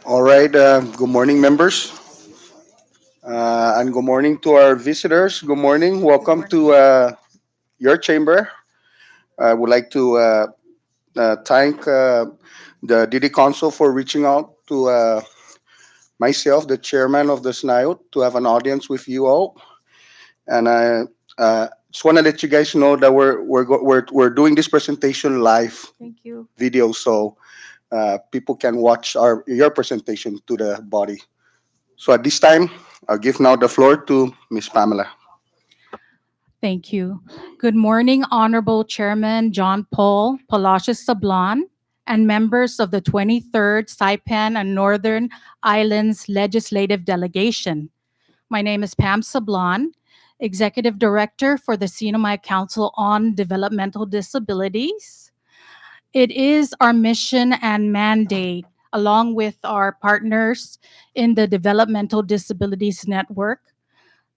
All right. Good morning, members, and good morning to our visitors. Good morning. Welcome to your chamber. I would like to thank the DD Council for reaching out to myself, the chairman of the SNILD, to have an audience with you all. And I just want to let you guys know that we're doing this presentation live Thank you. video, so people can watch your presentation to the body. So at this time, I'll give now the floor to Miss Pamela. Thank you. Good morning, Honorable Chairman John Paul Palacios Sablan and members of the 23rd Saipan and Northern Islands Legislative Delegation. My name is Pam Sablan, Executive Director for the CNMI Council on Developmental Disabilities. It is our mission and mandate, along with our partners in the Developmental Disabilities Network,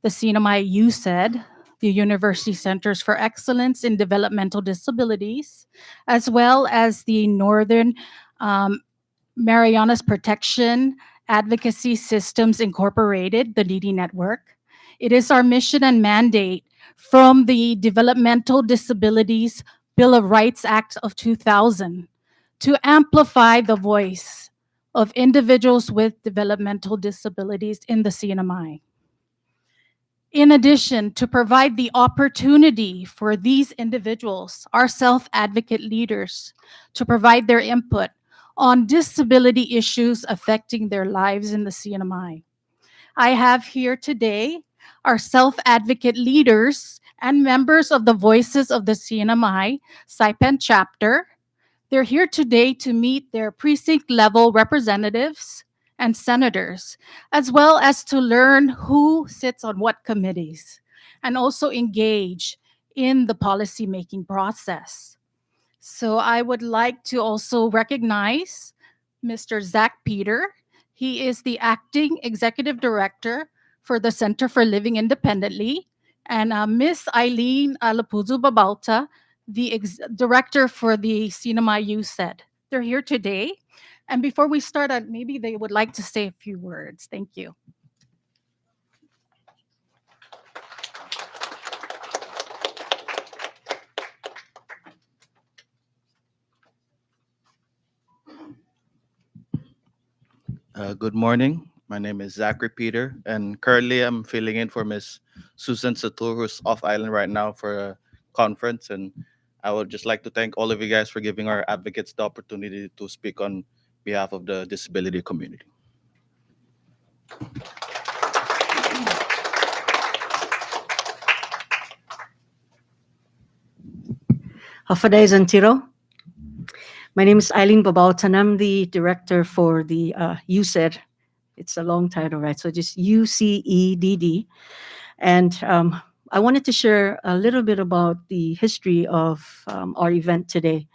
the CNMI USED, the University Centers for Excellence in Developmental Disabilities, as well as the Northern um, Marianas Protection Advocacy Systems Incorporated, the DD Network. It is our mission and mandate from the Developmental Disabilities Bill of Rights Act of 2000 to amplify the voice of individuals with developmental disabilities in the CNMI. In addition, to provide the opportunity for these individuals, our self advocate leaders, to provide their input on disability issues affecting their lives in the CNMI. I have here today our self advocate leaders and members of the Voices of the CNMI Saipan chapter. They're here today to meet their precinct level representatives and senators, as well as to learn who sits on what committees and also engage in the policymaking process. So I would like to also recognize Mr. Zach Peter. He is the acting executive director for the Center for Living Independently, and Miss Eileen Alapuzo Babauta, the director for the Cinema You Said. They're here today. And before we start, maybe they would like to say a few words. Thank you. Good morning. My name is Zachary Peter, and currently I'm filling in for Miss Susan Satur, who's off island right now for a conference. And I would just like to thank all of you guys for giving our advocates the opportunity to speak on behalf of the disability community. Hafaday Zantiro. My name is Eileen Babautan. I'm the director for the USED. It's a long title, right? So just UCEDD. And I wanted to share a little bit about the history of our event today.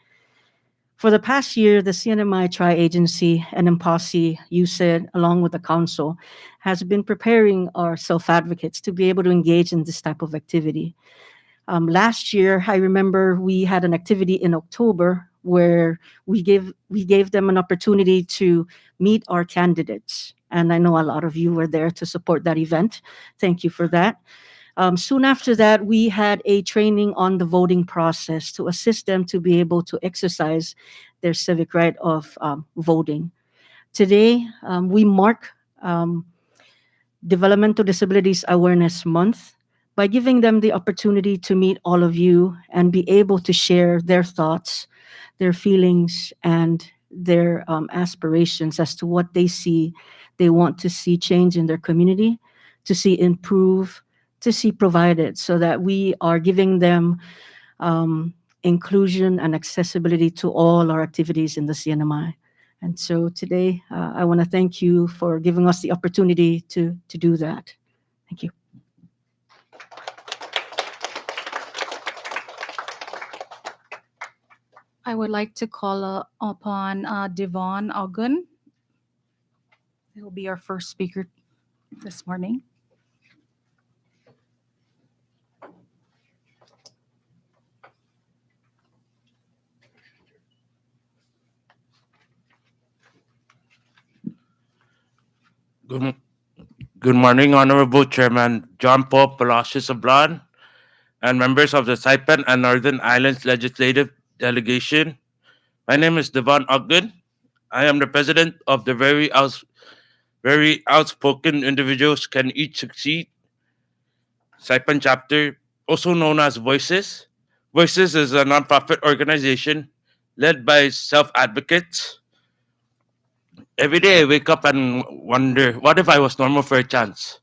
For the past year, the CNMI Tri-Agency and MPOSI, USED, along with the council, has been preparing our self-advocates to be able to engage in this type of activity. Last year, I remember we had an activity in October where we gave them an opportunity to meet our candidates. And I know a lot of you were there to support that event. Thank you for that. Soon after that, we had a training on the voting process to assist them to be able to exercise their civic right of voting. Today, we mark Developmental Disabilities Awareness Month by giving them the opportunity to meet all of you and be able to share their thoughts, their feelings, and their aspirations as to what they want to see change in their community, to see improve, to see provided, so that we are giving them inclusion and accessibility to all our activities in the CNMI. And so today, I want to thank you for giving us the opportunity to do that. Thank you. I would like to call upon Devon Again. He will be our first speaker this morning. Good, good morning, Honorable Chairman John Paul Palacios Sablan and members of the Saipan and Northern Islands Legislative Delegation. My name is Devon Again. I am the president of the very outspoken individuals can each succeed Saipan chapter, also known as Voices. Voices is a nonprofit organization led by self-advocates. Every day I wake up and wonder, what if I was normal for a chance?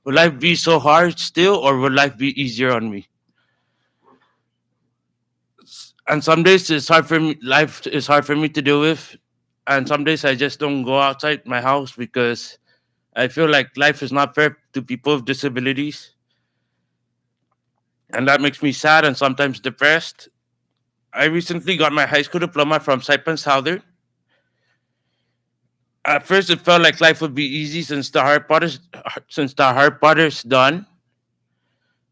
Will life be so hard still, or will life be easier on me? And some days it's hard for me. Life is hard for me to deal with, and some days I just don't go outside my house because I feel like life is not fair to people with disabilities, and that makes me sad and sometimes depressed. I recently got my high school diploma from Saipan Southern. At first, it felt like life would be easy since the hard part is done.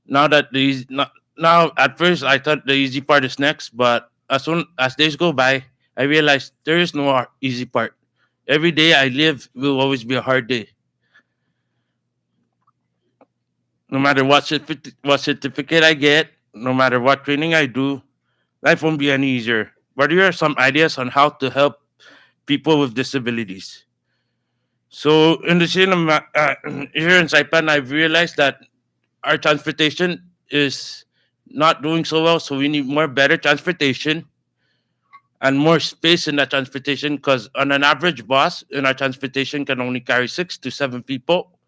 Now that the eas- no- Now at first I thought the easy part is next, but as soon as days go by, I realized there is no easy part. Every day I live will always be a hard day. No matter what certificate I get, no matter what training I do, life won't be any easier. But here are some ideas on how to help people with disabilities. So in the cinema here in Saipan, I've realized that our transportation is not doing so well, so we need more better transportation and more space in that transportation because on an average bus in our transportation can only carry 6 to 7 people.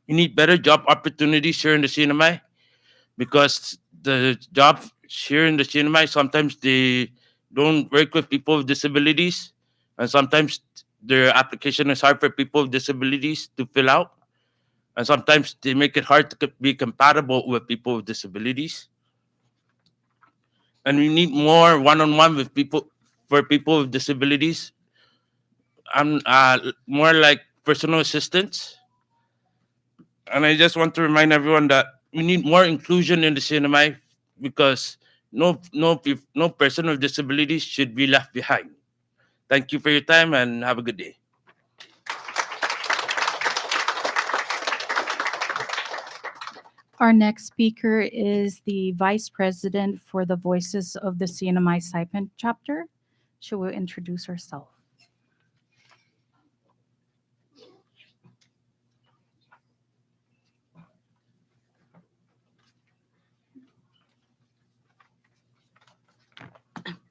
We need better job opportunities here in the cinema because the jobs here in the cinema sometimes they don't work with people with disabilities, and sometimes their application is hard for people with disabilities to fill out, and sometimes they make it hard to be compatible with people with disabilities. And we need more one-on-one with people for people with disabilities. I'm more like personal assistance, and I just want to remind everyone that we need more inclusion in the cinema because no person with disabilities should be left behind. Thank you for your time and have a good day. Our next speaker is the Vice President for the Voices of the CNMI Saipan chapter. She will introduce herself.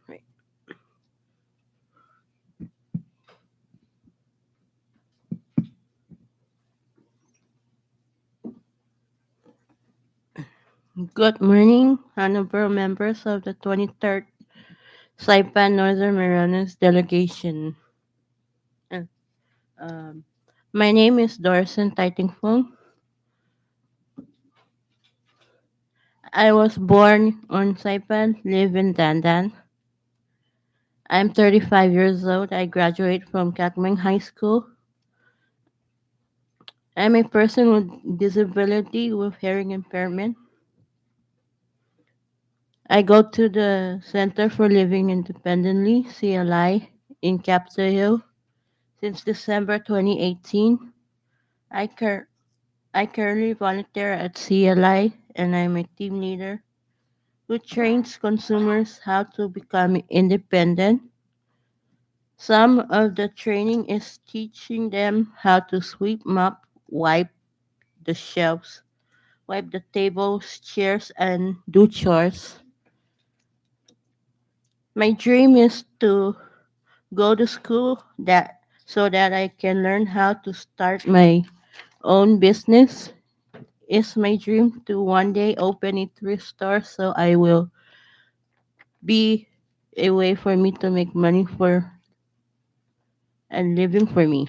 Right. Good morning, honorable members of the 23rd Saipan Northern Marianas Delegation. Uh, Um, my name is Doris Titanfung. I was born on Saipan, live in Dandan. I'm 35 years old. I graduate from Kakmeng High School. I'm a person with disability with hearing impairment. I go to the Center for Living Independently, CLI, in Capitol Hill since December 2018. I, cur- I currently volunteer at CLI and I'm a team leader who trains consumers how to become independent. Some of the training is teaching them how to sweep, mop, wipe the shelves, wipe the tables, chairs, and do chores. My dream is to go to school that so that I can learn how to start my own business. It's my dream to one day open a thrift store so I will be a way for me to make money for and living for me.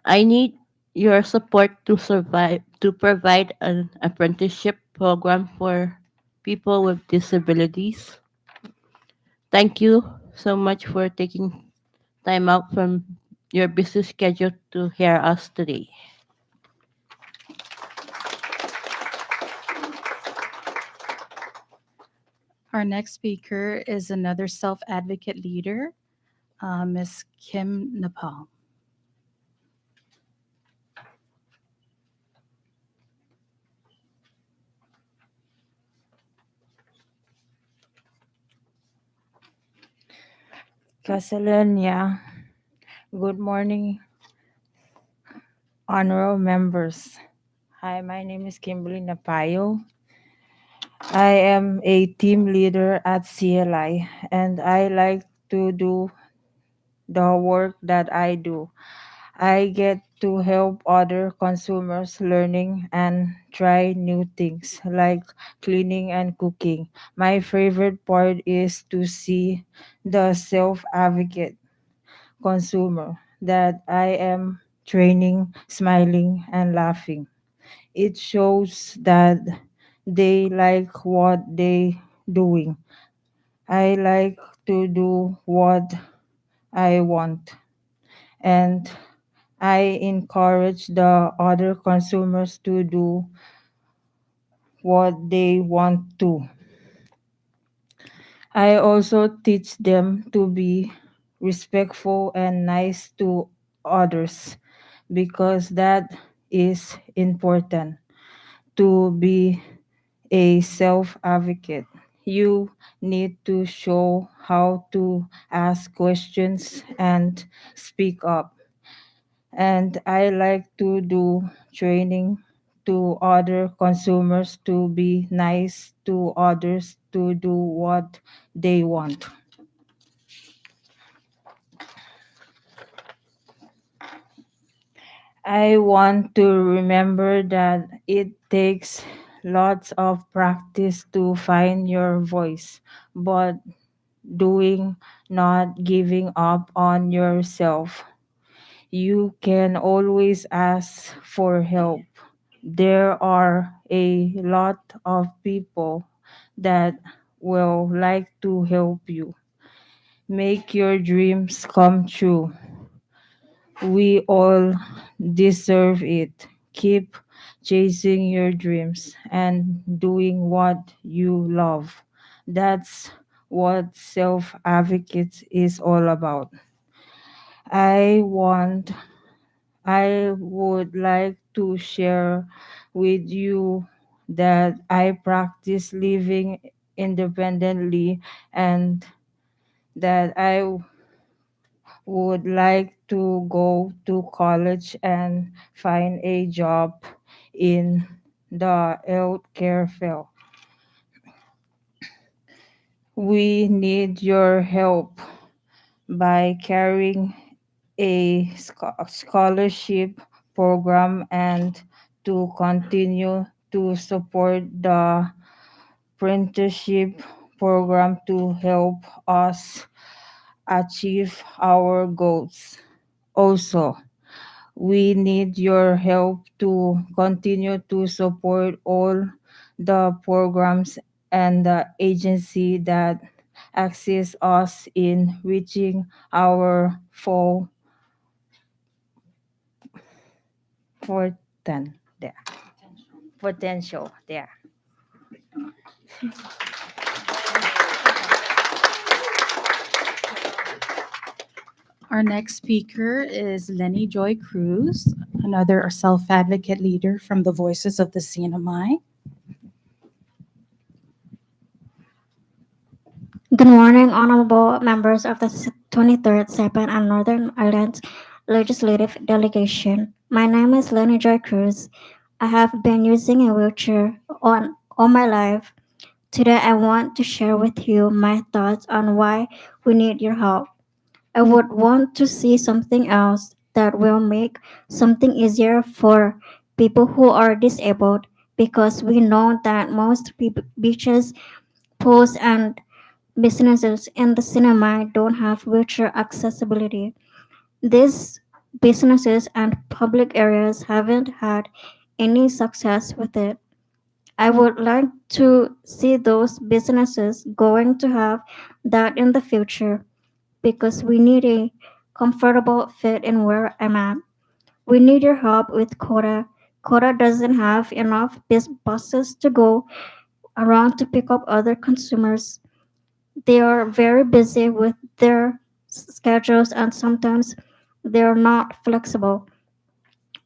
I need your support to survive to provide an apprenticeship program for people with disabilities. Thank you so much for taking time out from your busy schedule to hear us today. Our next speaker is another self advocate leader, Ms. Kim Nepal. Castellania. Good morning, honorable members. Hi, my name is Kimberly Napayo. I am a team leader at CLI and I like to do the work that I do. I get to help other consumers learning and try new things like cleaning and cooking. My favorite part is to see the self-advocate consumer that I am training, smiling, and laughing. It shows that they like what they doing. I like to do what I want, and I encourage the other consumers to do what they want to. I also teach them to be respectful and nice to others because that is important to be a self advocate. You need to show how to ask questions and speak up. And I like to do training to other consumers to be nice to others to do what they want. I want to remember that it takes lots of practice to find your voice, but doing not giving up on yourself. You can always ask for help. There are a lot of people that will like to help you. Make your dreams come true. We all deserve it. Keep chasing your dreams and doing what you love. That's what self advocates is all about. I want I would like to share with you that I practice living independently and that I would like to go to college and find a job in the healthcare field. We need your help by carrying a scholarship program and to continue to support the apprenticeship program to help us achieve our goals. Also, we need your help to continue to support all the programs and the agency that assist us in reaching our full forten there potential there. Our next speaker is Lenny Joy Cruz, another self advocate leader from the Voices of the CNMI. Good morning, honorable members of the 23rd SEPAN and Northern Ireland Legislative Delegation. My name is Lenny Joy Cruz. I have been using a wheelchair on all my life. Today, I want to share with you my thoughts on why we need your help. I would want to see something else that will make something easier for people who are disabled because we know that most beaches, pools, and businesses in the cinema don't have wheelchair accessibility. These businesses and public areas haven't had any success with it. I would like to see those businesses going to have that in the future because we need a comfortable fit in where I'm at. We need your help with Coda. Coda doesn't have enough buses to go around to pick up other consumers. They are very busy with their schedules, and sometimes they're not flexible.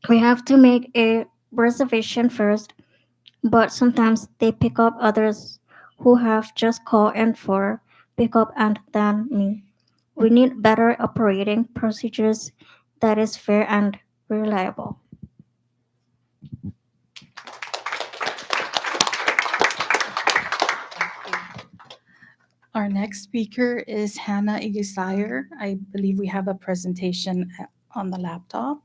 We have to make a reservation first, but sometimes they pick up others who have just called in for pickup and then me. We need better operating procedures that is fair and reliable. Our next speaker is Hannah Igisire. I believe we have a presentation on the laptop.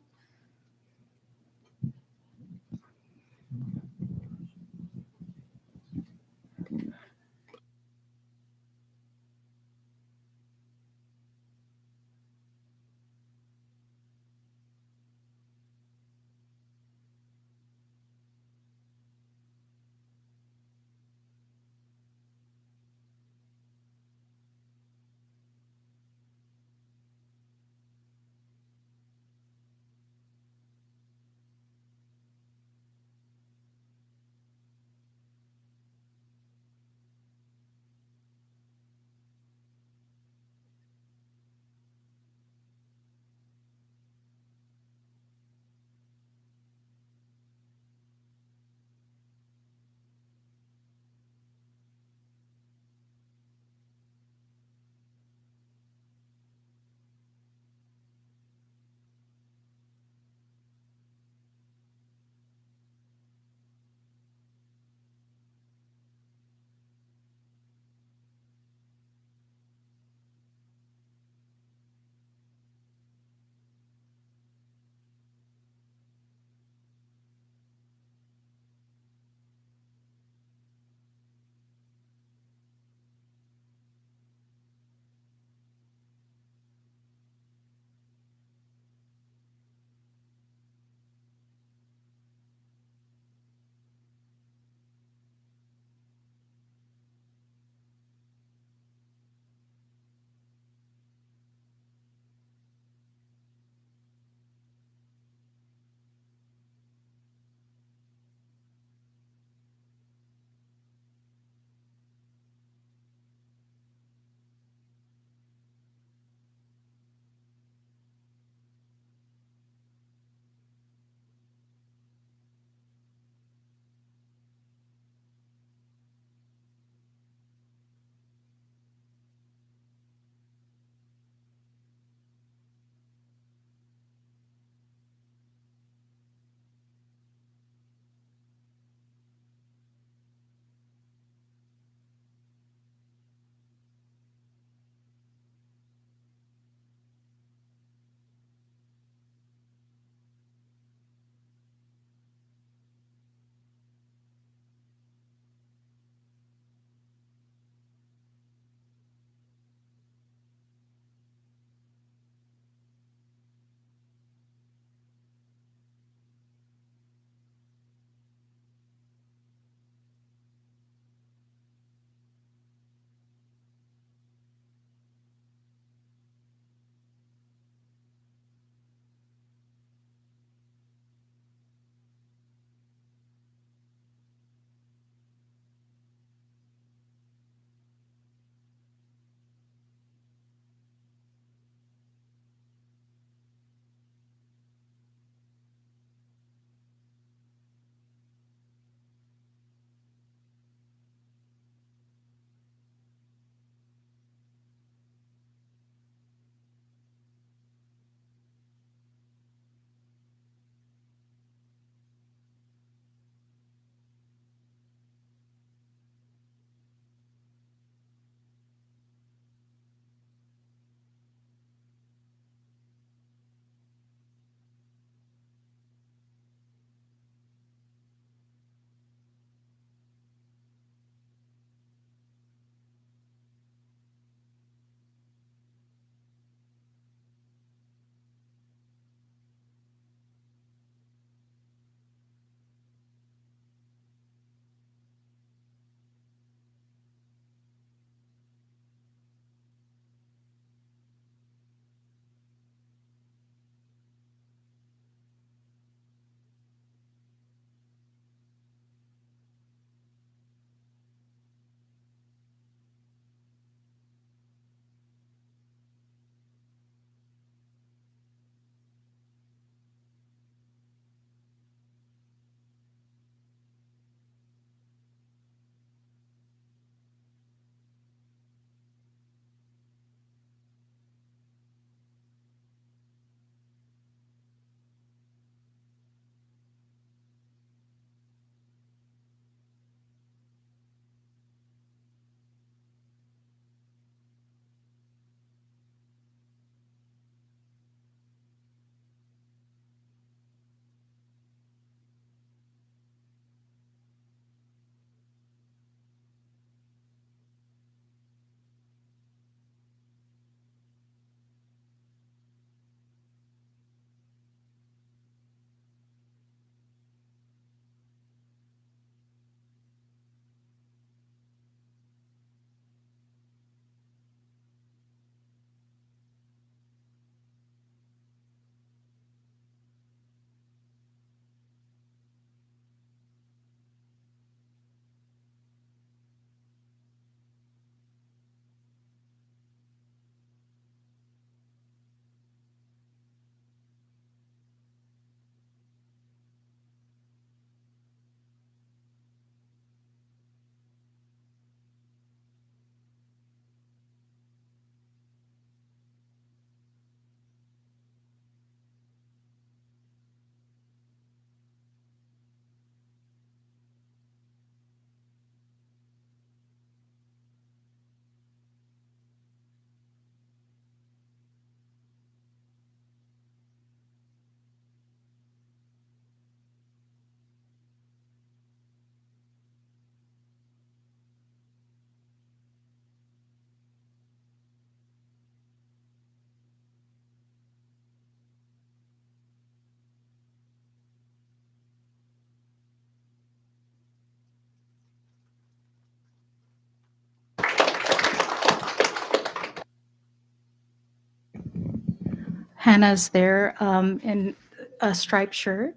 Hannah's there in a striped shirt.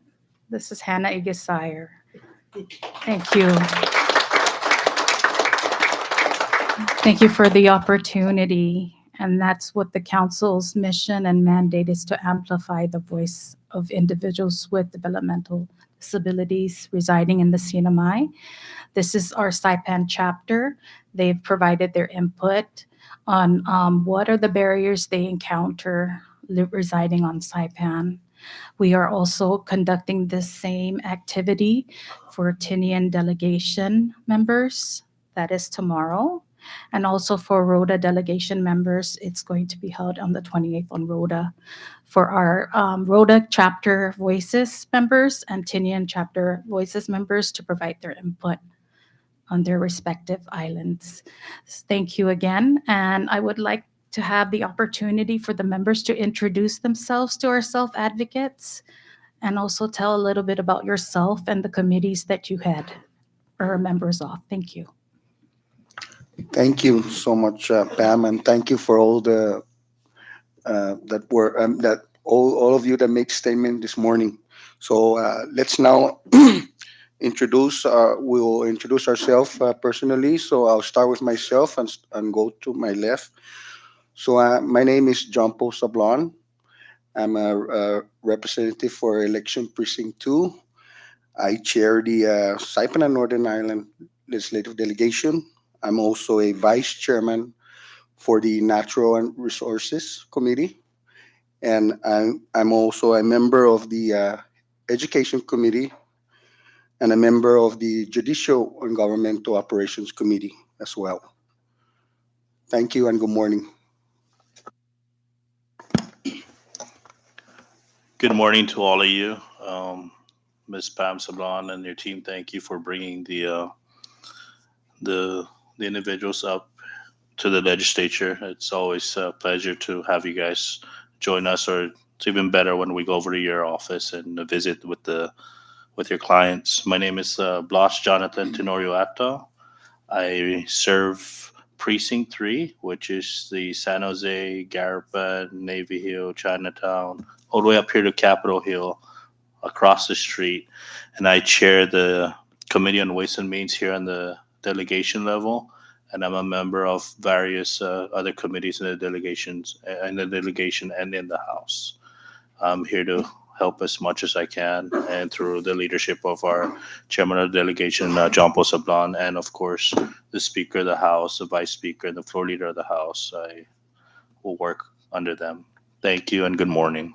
This is Hannah Igasire. Thank you. Thank you for the opportunity. And that's what the council's mission and mandate is, to amplify the voice of individuals with developmental disabilities residing in the CNMI. This is our Saipan chapter. They've provided their input on what are the barriers they encounter residing on Saipan. We are also conducting the same activity for Tinian delegation members. That is tomorrow. And also for Rhoda delegation members, it's going to be held on the 28th on Rhoda. For our Rhoda chapter voices members and Tinian chapter voices members to provide their input on their respective islands. Thank you again. And I would like to have the opportunity for the members to introduce themselves to our self-advocates and also tell a little bit about yourself and the committees that you head or are members of. Thank you. Thank you so much, Pam, and thank you for all the that all of you that make statement this morning. So let's now introduce. We will introduce ourselves personally. So I'll start with myself and go to my left. So my name is John Paul Sablon. I'm a representative for election precinct 2. I chair the Saipan and Northern Ireland Legislative Delegation. I'm also a vice chairman for the Natural and Resources Committee, and I'm also a member of the Education Committee and a member of the Judicial and Governmental Operations Committee as well. Thank you and good morning. Good morning to all of you. Ms. Pam Sablon and your team, thank you for bringing the individuals up to the legislature. It's always a pleasure to have you guys join us, or it's even better when we go over to your office and visit with your clients. My name is Blas Jonathan Tenorio Apto. I serve Precinct 3, which is the San Jose, Garapan, Navy Hill, Chinatown, all the way up here to Capitol Hill, across the street. And I chair the Committee on Ways and Means here on the delegation level. And I'm a member of various other committees in the delegations, in the delegation and in the House. I'm here to help as much as I can, and through the leadership of our chairman of the delegation, John Paul Sablon, and of course the Speaker of the House, the Vice Speaker, and the floor leader of the House. I will work under them. Thank you and good morning.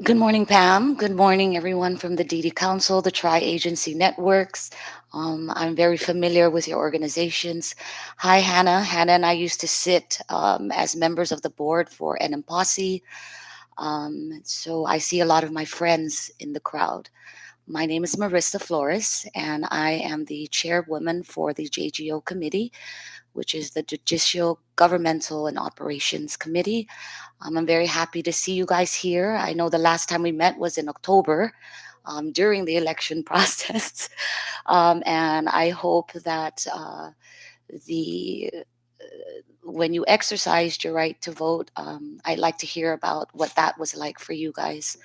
Good morning, Pam. Good morning, everyone from the DD Council, the Tri-Agency Networks. I'm very familiar with your organizations. Hi, Hannah. Hannah and I used to sit as members of the board for NMPOSSE. So I see a lot of my friends in the crowd. My name is Marissa Flores, and I am the chairwoman for the JGO committee, which is the Judicial, Governmental, and Operations Committee. I'm very happy to see you guys here. I know the last time we met was in October during the election process. And I hope that the when you exercised your right to vote, I'd like to hear about what that was like for you guys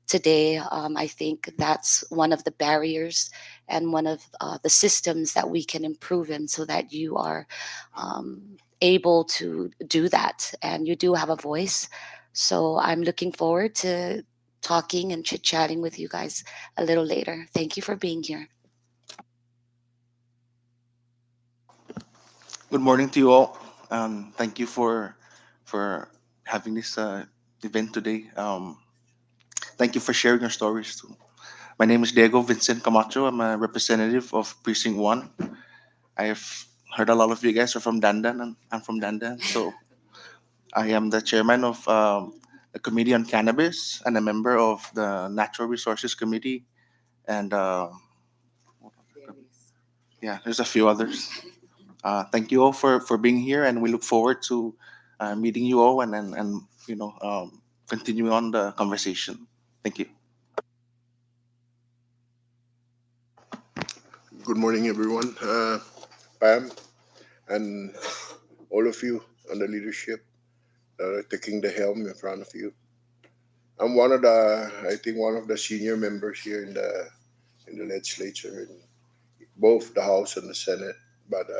today. I think that's one of the barriers and one of the systems that we can improve in, so that you are able to do that, and you do have a voice. So I'm looking forward to talking and chit-chatting with you guys a little later. Thank you for being here. Good morning to you all. Thank you for having this event today. Thank you for sharing your stories too. My name is Diego Vincent Camacho. I'm a representative of Precinct 1. I've heard a lot of you guys are from Dandan, and I'm from Dandan. So I am the chairman of the Committee on Cannabis and a member of the Natural Resources Committee. And yeah, there's a few others. Thank you all for being here, and we look forward to meeting you all and continuing on the conversation. Thank you. Good morning, everyone. Pam and all of you. on the leadership that are taking the helm in front of you. I'm one of the, I think, one of the senior members here in the legislature in both the House and the Senate. But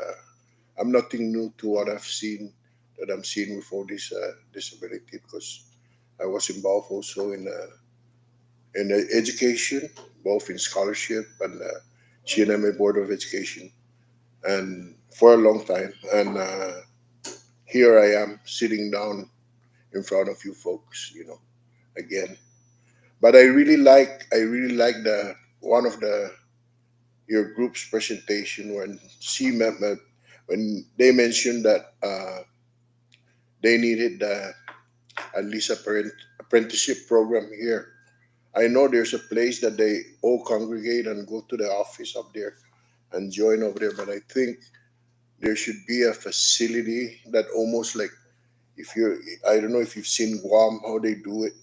I'm nothing new to what I've seen that I'm seeing before this disability because I was involved also in education, both in scholarship and CNMA Board of Education, and for a long time. And here I am sitting down in front of you folks, again. But I really like the one of the your group's presentation when when they mentioned that they needed at least a apprenticeship program here. I know there's a place that they all congregate and go to the office up there and join over there, but I think there should be a facility that almost like if you're I don't know if you've seen Guam how they do it.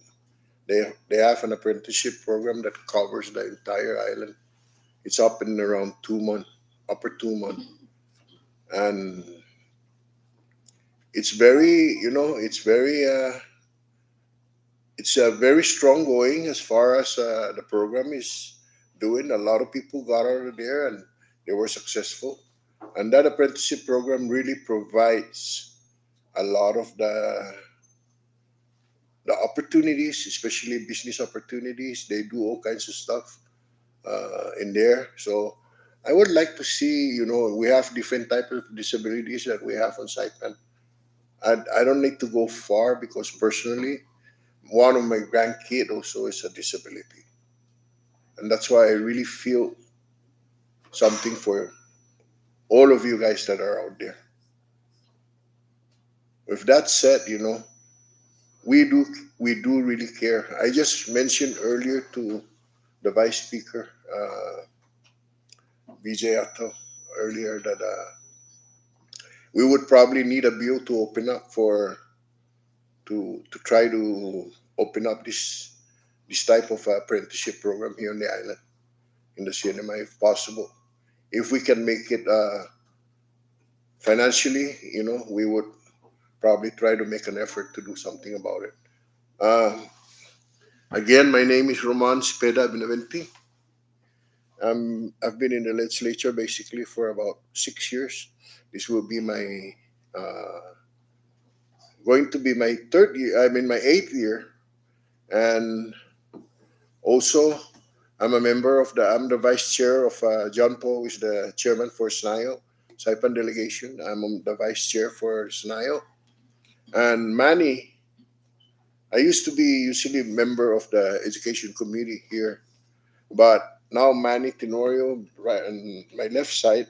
They have an apprenticeship program that covers the entire island. It's up in around 2 months, upper 2 months, and it's very it's very strong going as far as the program is doing. A lot of people got out of there and they were successful. And that apprenticeship program really provides a lot of the opportunities, especially business opportunities. They do all kinds of stuff in there. So I would like to see, we have different type of disabilities that we have on Saipan. I don't need to go far because personally, one of my grandkid also is a disability, and that's why I really feel something for all of you guys that are out there. With that said, we do we do really care. I just mentioned earlier to the vice speaker, BJ Ato, earlier that we would probably need a bill to open up for to try to open up this type of apprenticeship program here on the island in the cinema if possible. If we can make it financially, we would probably try to make an effort to do something about it. Again, my name is Roman Speda Benaventi. I've been in the legislature basically for about 6 years. This will be my going to be my third year. I'm in my 8th year, and also I'm a member of I'm the vice chair of John Paul is the chairman for SNILD, Saipan delegation. I'm the vice chair for SNILD, and Manny. I used to be usually a member of the education committee here, but now Manny Tenorio, right on my left side,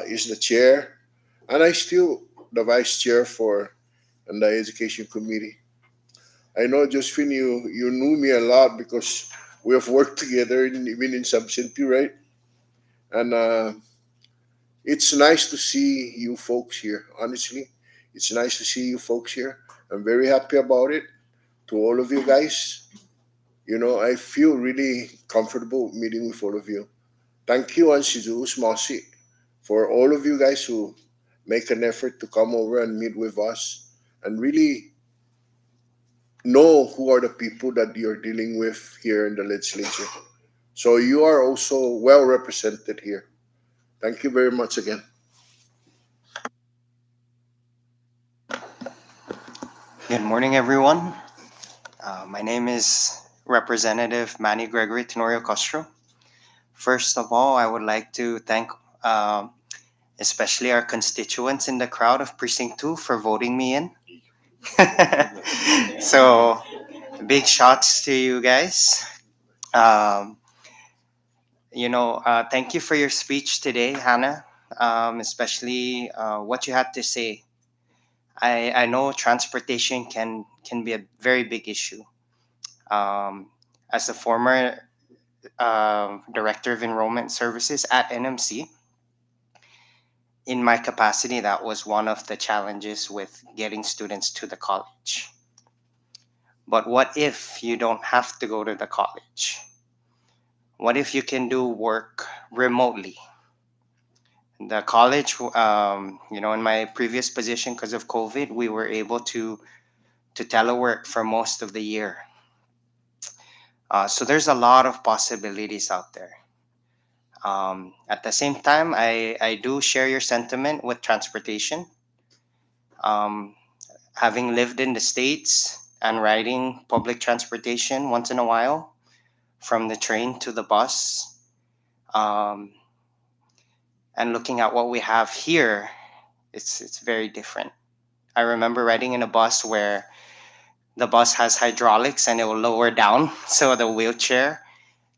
is the chair, and I still the vice chair for the education committee. I know Josephine, you knew me a lot because we have worked together even in subsidy, right? And it's nice to see you folks here. Honestly, it's nice to see you folks here. I'm very happy about it. To all of you guys, I feel really comfortable meeting with all of you. Thank you, and Shizu's Mosi, for all of you guys who make an effort to come over and meet with us and really know who are the people that you're dealing with here in the legislature. So you are also well represented here. Thank you very much again. Good morning, everyone. My name is Representative Manny Gregory Tenorio Castro. First of all, I would like to thank especially our constituents in the crowd of Precinct 2 for voting me in. So, big shots to you guys. Um, thank you for your speech today, Hannah, especially what you had to say. I know transportation can be a very big issue. Um, as a former director of enrollment services at NMC, in my capacity, that was one of the challenges with getting students to the college. But what if you don't have to go to the college? What if you can do work remotely? the college, in my previous position, because of COVID, we were able to telework for most of the year. So there's a lot of possibilities out there. At the same time, I do share your sentiment with transportation. Um, Having lived in the States and riding public transportation once in a while, from the train to the bus, um, and looking at what we have here, it's very different. I remember riding in a bus where the bus has hydraulics and it will lower down so the wheelchair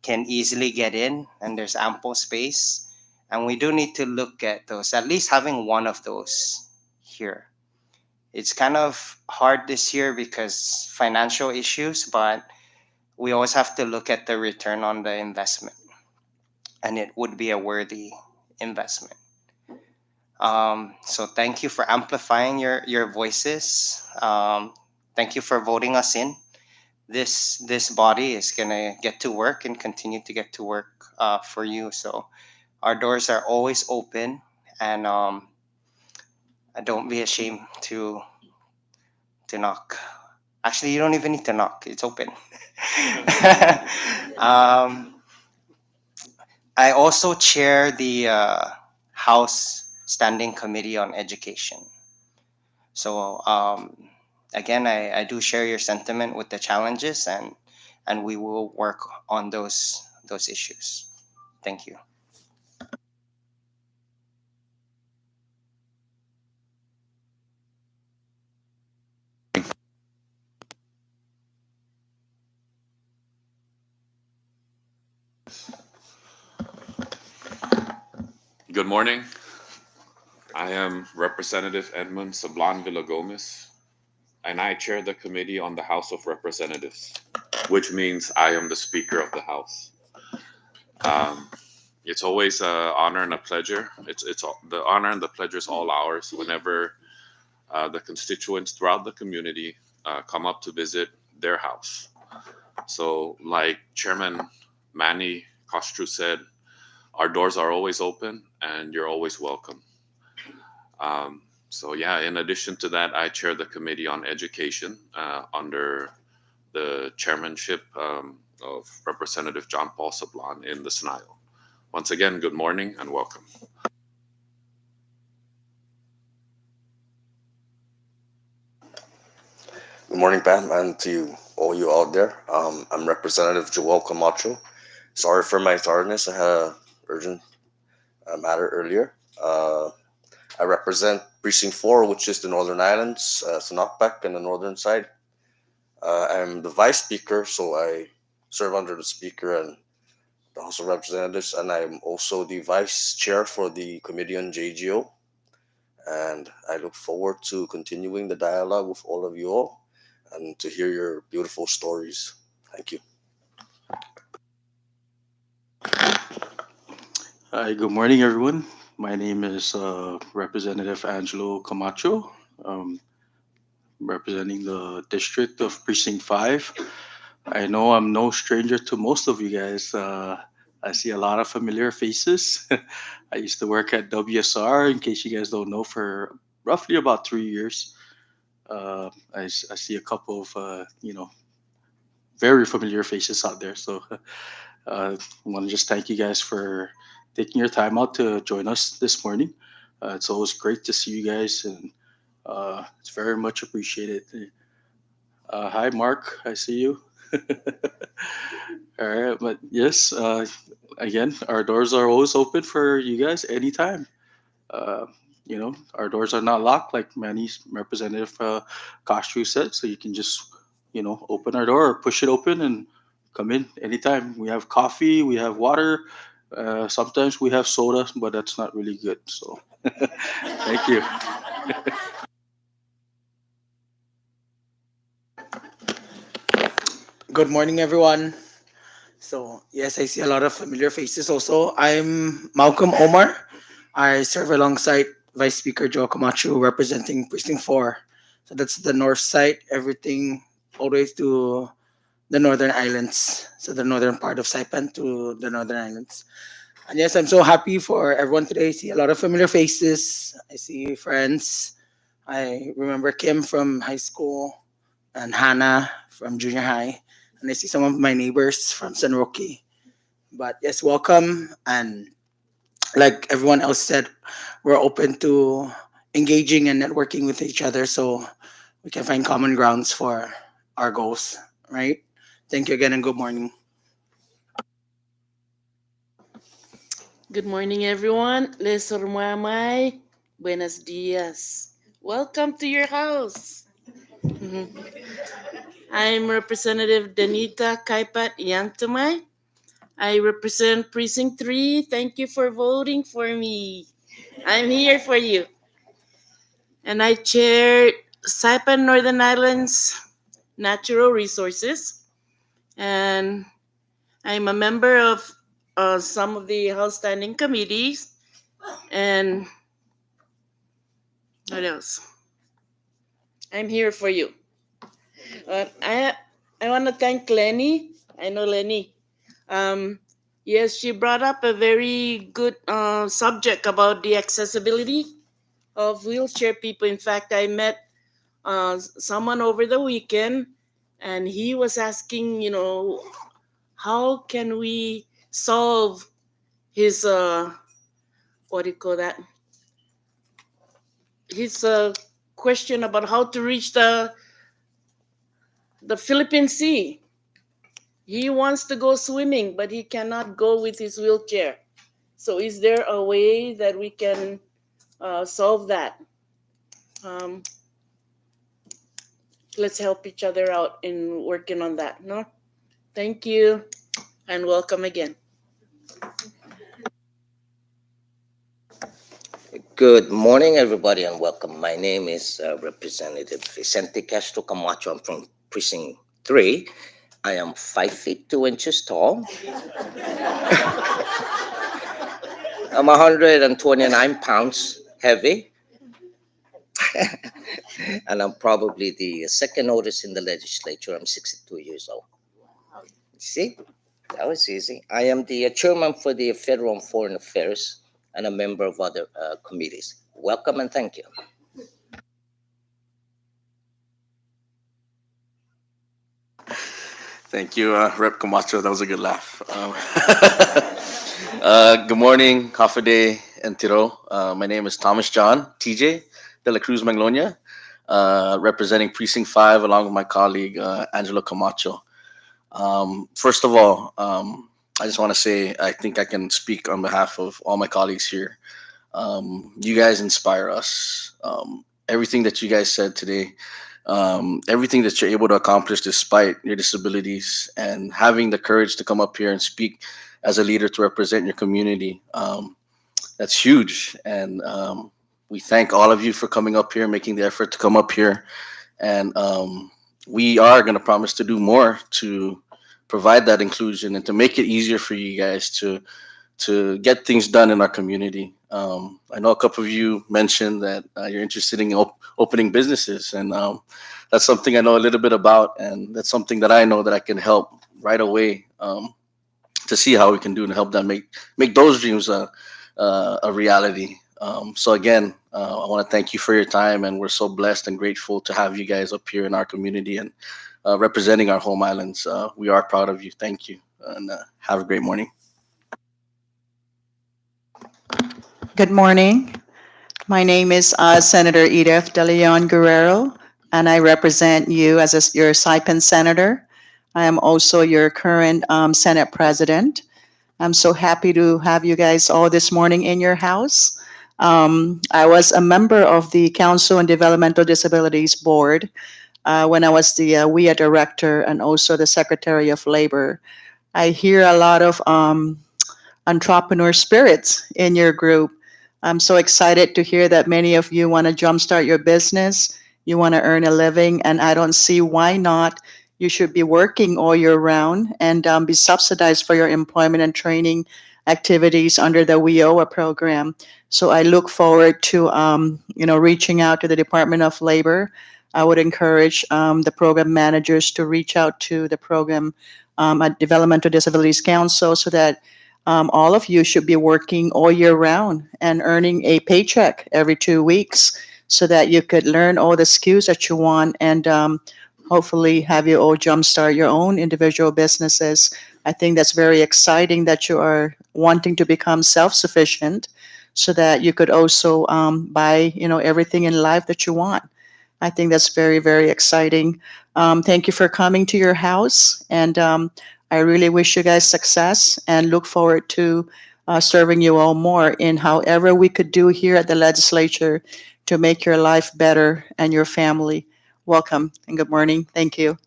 can easily get in and there's ample space. And we do need to look at those, at least having one of those here. It's kind of hard this year because financial issues, but we always have to look at the return on the investment, and it would be a worthy investment. So thank you for amplifying your voices. Thank you for voting us in. This body is gonna get to work and continue to get to work for you. So our doors are always open, and don't be ashamed to knock. Actually, you don't even need to knock. It's open. um, I also chair the House Standing Committee on Education. So again, I do share your sentiment with the challenges, and we will work on those issues. Thank you. Good morning. I am Representative Edmund Sablan Villagomez, and I chair the Committee on the House of Representatives, which means I am the Speaker of the House. It's always an honor and a pleasure. The honor and the pleasure is all ours whenever the constituents throughout the community come up to visit their house. So, like Chairman Manny Kostru said, our doors are always open and you're always welcome. So yeah, in addition to that, I chair the Committee on Education under the chairmanship of Representative John Paul Sablan in the SNILD. Once again, good morning and welcome. Good morning, Pam, and to all you out there. I'm Representative Joel Camacho. Sorry for my tardiness. I had an urgent matter earlier. I represent Precinct 4, which is the Northern Islands, Sinakpak, and the northern side. I'm the Vice Speaker, so I serve under the Speaker and the House of Representatives, and I'm also the Vice Chair for the Committee on JGO. And I look forward to continuing the dialogue with all of you all and to hear your beautiful stories. Thank you. Hi, good morning, everyone. My name is Representative Angelo Camacho, representing the district of Precinct 5. I know I'm no stranger to most of you guys. I see a lot of familiar faces. I used to work at WSR, in case you guys don't know, for roughly about 3 years. I see a couple of, very familiar faces out there. So I want to just thank you guys for taking your time out to join us this morning. It's always great to see you guys, and it's very much appreciated. Hi, Mark. I see you. All right, but yes, again, our doors are always open for you guys anytime. Uh, our doors are not locked, like Manny's Representative Kostru said, so you can just, open our door or push it open and come in anytime. We have coffee, we have water, sometimes we have soda, but that's not really good. So, thank you. Good morning, everyone. So, yes, I see a lot of familiar faces also. I'm Malcolm Omar. I serve alongside Vice Speaker Joe Camacho representing Precinct 4. So, that's the north side, everything all the way to the northern islands. So, the northern part of Saipan to the northern islands. And yes, I'm so happy for everyone today. I see a lot of familiar faces. I see friends. I remember Kim from high school and Hannah from junior high. And I see some of my neighbors from San Roque. But yes, welcome. And like everyone else said, we're open to engaging and networking with each other so we can find common grounds for our goals, right? Thank you again and good morning. Good morning, everyone. Les Ormuamay. Buenos dias. Welcome to your house. Mhm. I'm Representative Danita Kaipat Yantamay. I represent Precinct 3. Thank you for voting for me. I'm here for you. And I chair Saipan Northern Islands Natural Resources. And I'm a member of some of the House Standing Committees. And what else? I'm here for you. I want to thank Lenny. I know Lenny. Um, yes, she brought up a very good subject about the accessibility of wheelchair people. In fact, I met someone over the weekend, and he was asking, how can we solve his what do you call that? His question about how to reach the Philippine Sea. He wants to go swimming, but he cannot go with his wheelchair. So, is there a way that we can solve that? Um, let's help each other out in working on that. No, thank you, and welcome again. Good morning, everybody, and welcome. My name is Representative Vicente Castro Camacho. I'm from Precinct 3. I am 5 feet 2 inches tall. I'm 129 pounds heavy. And I'm probably the second oldest in the legislature. I'm 62 years old. See, that was easy. I am the chairman for the Federal and Foreign Affairs and a member of other committees. Welcome and thank you. Thank you, Rep Camacho. That was a good laugh. Good morning, Hafaday and Tiro. My name is Thomas John, TJ, de la Cruz Maglonia, representing Precinct 5 along with my colleague, Angelo Camacho. First of all, I just want to say I think I can speak on behalf of all my colleagues here. You guys inspire us. Everything that you guys said today, everything that you're able to accomplish despite your disabilities, and having the courage to come up here and speak as a leader to represent your community, that's huge. And we thank all of you for coming up here, making the effort to come up here. And we are going to promise to do more to provide that inclusion and to make it easier for you guys to get things done in our community. I know a couple of you mentioned that you're interested in opening businesses, and that's something I know a little bit about, and that's something that I know that I can help right away to see how we can do to help them make those dreams a reality. So again, I want to thank you for your time, and we're so blessed and grateful to have you guys up here in our community and representing our home islands. We are proud of you. Thank you, and have a great morning. Good morning. My name is Senator Edith De Leon Guerrero, and I represent you as your Saipan Senator. I am also your current Senate President. I'm so happy to have you guys all this morning in your house. I was a member of the Council on Developmental Disabilities Board when I was the WIA Director and also the Secretary of Labor. I hear a lot of entrepreneur spirits in your group. I'm so excited to hear that many of you want to jumpstart your business. You want to earn a living, and I don't see why not. You should be working all year round and be subsidized for your employment and training activities under the WIOA program. So I look forward to reaching out to the Department of Labor. I would encourage the program managers to reach out to the program at Developmental Disabilities Council so that all of you should be working all year round and earning a paycheck every 2 weeks so that you could learn all the skills that you want and hopefully have you all jumpstart your own individual businesses. I think that's very exciting that you are wanting to become self-sufficient so that you could also buy, everything in life that you want. I think that's very, very exciting. Thank you for coming to your house, and I really wish you guys success and look forward to serving you all more in however we could do here at the legislature to make your life better and your family. Welcome and good morning. Thank you.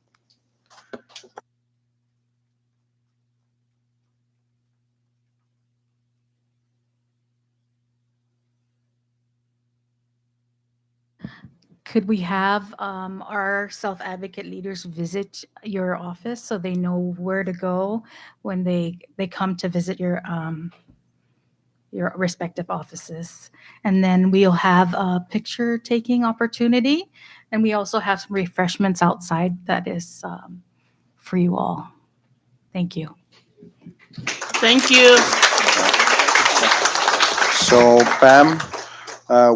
Could we have our self-advocate leaders visit your office so they know where to go when they come to visit your respective offices? And then we'll have a picture taking opportunity, and we also have some refreshments outside that is for you all. Thank you. Thank you. So, Pam,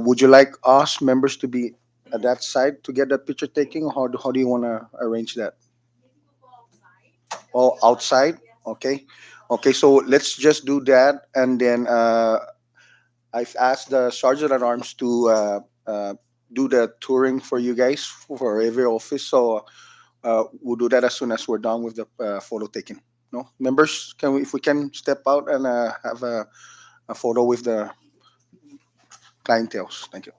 would you like us members to be at that side to get that picture taking? How do you want to arrange that? Oh, outside? Okay. Okay, so let's just do that. And then I've asked the Sergeant at Arms to do the touring for you guys for every office. So we'll do that as soon as we're done with the photo taking. No, members, can we, if we can step out and have a photo with the clientele? Thank you.